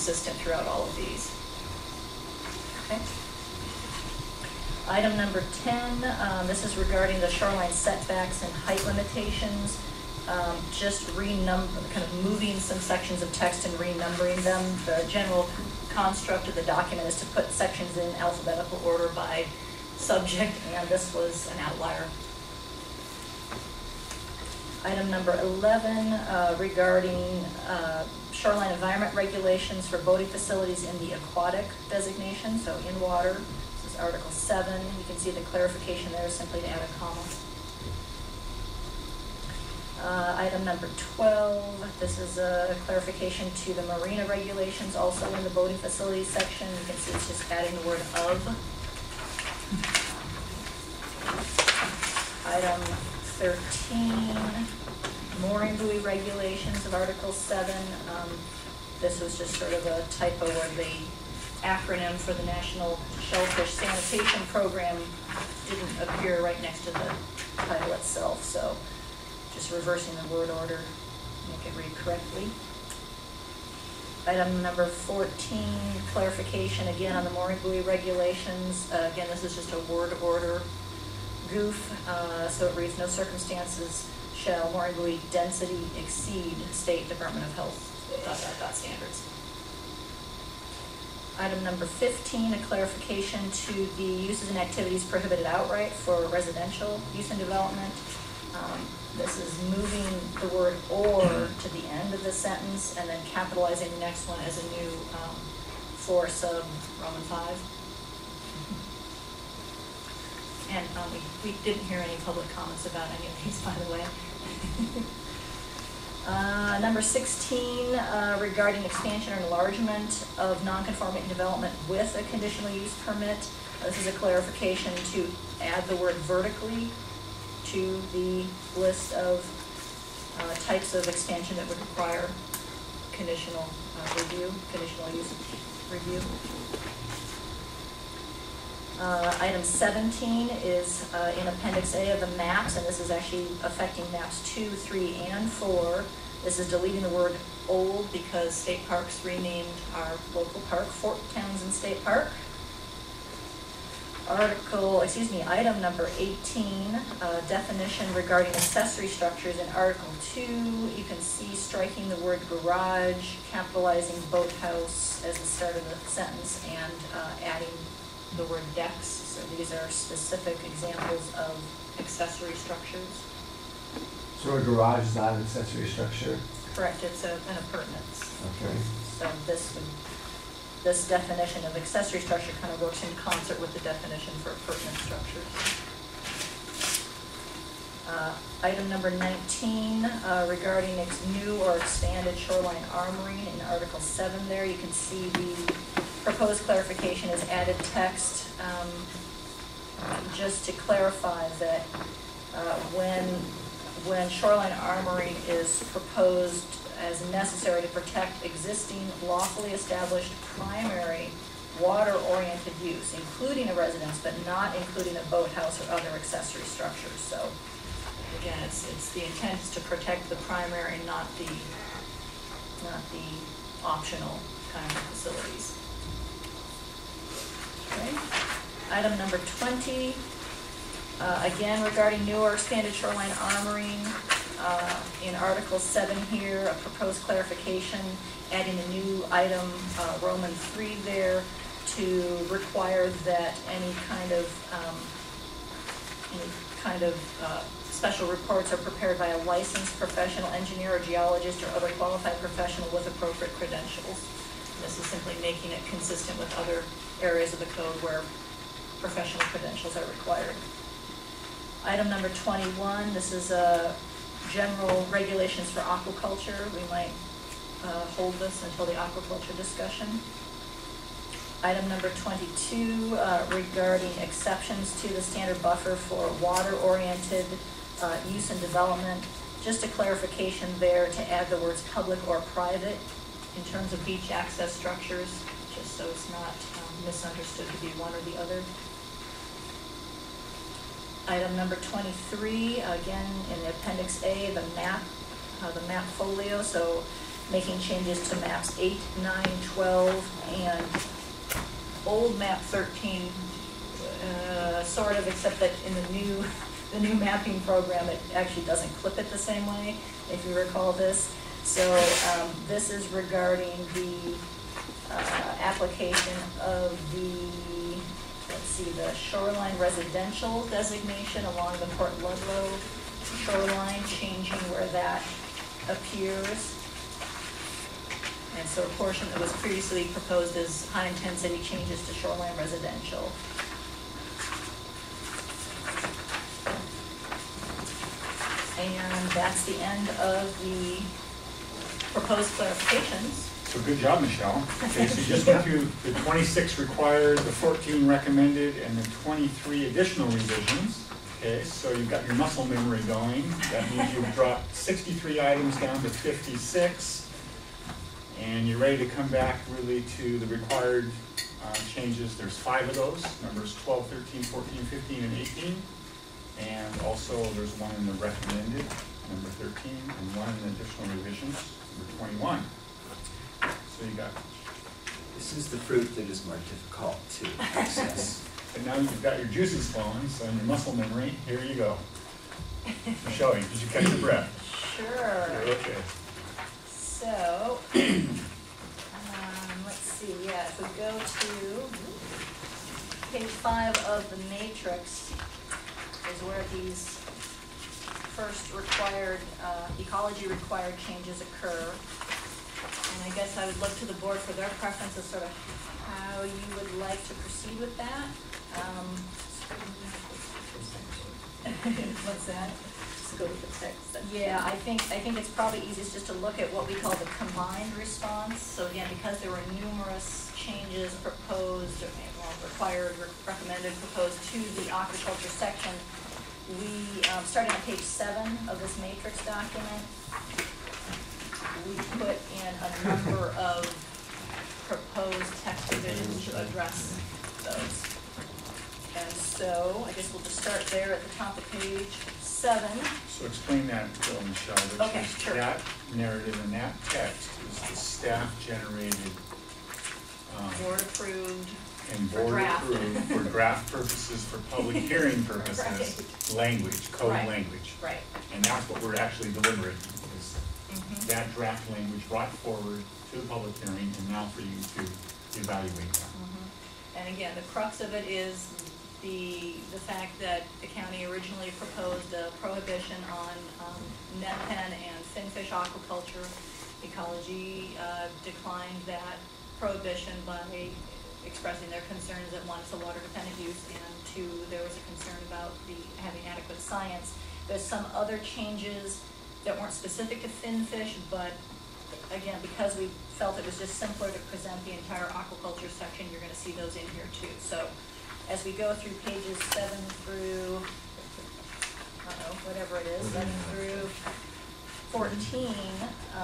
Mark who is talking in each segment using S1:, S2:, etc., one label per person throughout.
S1: consistent throughout all of these. Okay. Item number 10, this is regarding the shoreline setbacks and height limitations. Just kind of moving some sections of text and renumbering them. The general construct of the document is to put sections in alphabetical order by subject, and this was an outlier. Item number 11, regarding shoreline environment regulations for boating facilities in the aquatic designation, so in water. This is Article 7. You can see the clarification there is simply to add a comma. Item number 12, this is a clarification to the marina regulations, also in the boating facilities section. You can see it's just adding the word of. Item 13, mooring buoy regulations of Article 7. This was just sort of a typo where the acronym for the National Shellfish Sanitation Program didn't appear right next to the title itself, so just reversing the word order, make it read correctly. Item number 14, clarification again on the mooring buoy regulations. Again, this is just a word order goof, so it reads, no circumstances shall mooring buoy density exceed State Department of Health standards. Item number 15, a clarification to the uses and activities prohibited outright for residential use and development. This is moving the word or to the end of the sentence and then capitalizing the next one as a new 4 sub Roman 5. And we didn't hear any public comments about any of these, by the way. Number 16, regarding expansion or enlargement of non-conforming development with a conditional use permit. This is a clarification to add the word vertically to the list of types of expansion that would require conditional conditional use review. Item 17 is in Appendix A of the maps, and this is actually affecting maps 2, 3, and 4. This is deleting the word old because State Parks renamed our local park Fort Townsend State Park. Item number 18, definition regarding accessory structures in Article 2. You can see striking the word garage, capitalizing boathouse as the start of the sentence, and adding the word decks. So these are specific examples of accessory structures.
S2: So a garage is not an accessory structure?
S1: Correct, it's an appurtenance.
S2: Okay.
S1: So this definition of accessory structure kind of works in concert with the definition for appurtenant structures. Item number 19, regarding new or expanded shoreline armoring in Article 7 there, you can see the proposed clarification is added text just to clarify that when shoreline armoring is proposed as necessary to protect existing lawfully established primary water-oriented use, including a residence, but not including a boathouse or other accessory structures. So again, it's the intent is to protect the primary, not the optional kind of facilities. Okay. Item number 20, again regarding new or expanded shoreline armoring. In Article 7 here, a proposed clarification, adding a new item, Roman 3 there, to require that any kind of special reports are prepared by a licensed professional engineer or geologist or other qualified professional with appropriate credentials. This is simply making it consistent with other areas of the code where professional credentials are required. Item number 21, this is general regulations for aquaculture. We might hold this until the aquaculture discussion. Item number 22, regarding exceptions to the standard buffer for water-oriented use and development. Just a clarification there to add the words public or private in terms of beach access structures, just so it's not misunderstood to be one or the other. Item number 23, again in the Appendix A, the map folio. So making changes to maps 8, 9, 12, and old map 13, sort of, except that in the new mapping program, it actually doesn't clip it the same way, if you recall this. So this is regarding the application of the, let's see, the Shoreline residential designation along the Port Ludlow shoreline, changing where that appears. And so a portion that was previously proposed as high intensity changes to shoreline residential. And that's the end of the proposed clarifications.
S3: So good job, Michelle. Okay, so you just went through the 26 required, the 14 recommended, and the 23 additional revisions. Okay, so you've got your muscle memory going. That means you've dropped 63 items down to 56. And you're ready to come back really to the required changes. There's 5 of those, numbers 12, 13, 14, 15, and 18. And also there's one in the recommended, number 13, and one in the additional revisions, number 21. So you got.
S4: This is the fruit that is more difficult to access.
S3: And now you've got your juices flowing, so in your muscle memory, here you go. Michelle, did you catch your breath?
S1: Sure.
S3: You're okay.
S1: So, let's see, yeah, if we go to page 5 of the matrix is where these first required, ecology required changes occur. And I guess I would look to the board for their preference as sort of how you would like to proceed with that. What's that? Just go to the text. Yeah, I think it's probably easiest just to look at what we call the combined response. So again, because there were numerous changes proposed, well, required, recommended, proposed to the aquaculture section, we, starting on page 7 of this matrix document, we put in a number of proposed text revisions to address those. And so I guess we'll just start there at the top of page 7.
S3: So explain that, Michelle.
S1: Okay, sure.
S3: That narrative and that text is the staff-generated,
S1: Board approved.
S3: and
S1: For
S3: board
S1: draft.
S3: approved for draft purposes, for public hearing purposes,
S1: Right.
S3: language, code
S1: Right.
S3: language.
S1: Right.
S3: And that's what we're actually deliberating, is
S1: Mhm.
S3: that draft language brought forward to the public hearing, and now for you to evaluate that.
S1: Mhm. And again, the crux of it is the fact that the county originally proposed a prohibition on net pen and finfish aquaculture. Ecology declined that prohibition by expressing their concerns that one, it's a water dependent use, and 2, there was a concern about having adequate science. There's some other changes that weren't specific to finfish, but again, because we felt it was just simpler to present the entire aquaculture section, you're gonna see those in here too. So as we go through pages 7 through, I don't know, whatever it is, 7 through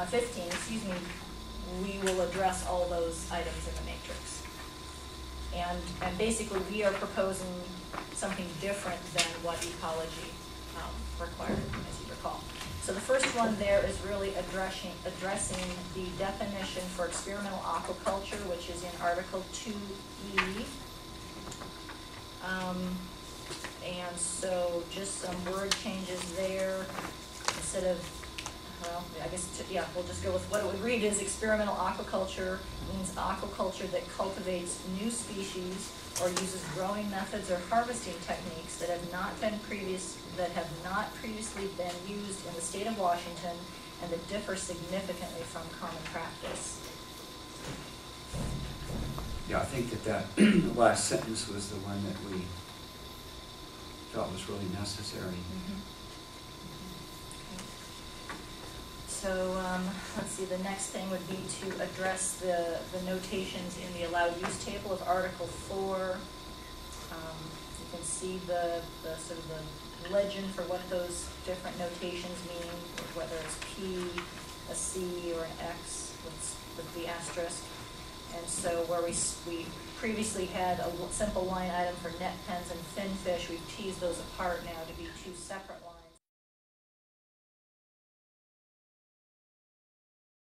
S1: 15, excuse me, we will address all those items in the matrix. And basically, we are proposing something different than what ecology required, as you recall. So the first one there is really addressing the definition for experimental aquaculture, which is in Article 2E. And so just some word changes there. Instead of, well, I guess, yeah, we'll just go with what it would read is experimental aquaculture means aquaculture that cultivates new species or uses growing methods or harvesting techniques that have not previously been used in the state of Washington and that differ significantly from common practice.
S4: Yeah, I think that last sentence was the one that we felt was really necessary.
S1: Mm-hmm. So let's see, the next thing would be to address the notations in the allowed use table of Article 4. You can see the sort of the legend for what those different notations mean, whether it's P, a C, or an X with the asterisk. And so where we previously had a simple line item for net pens and finfish, we've teased those apart now to be 2 separate lines.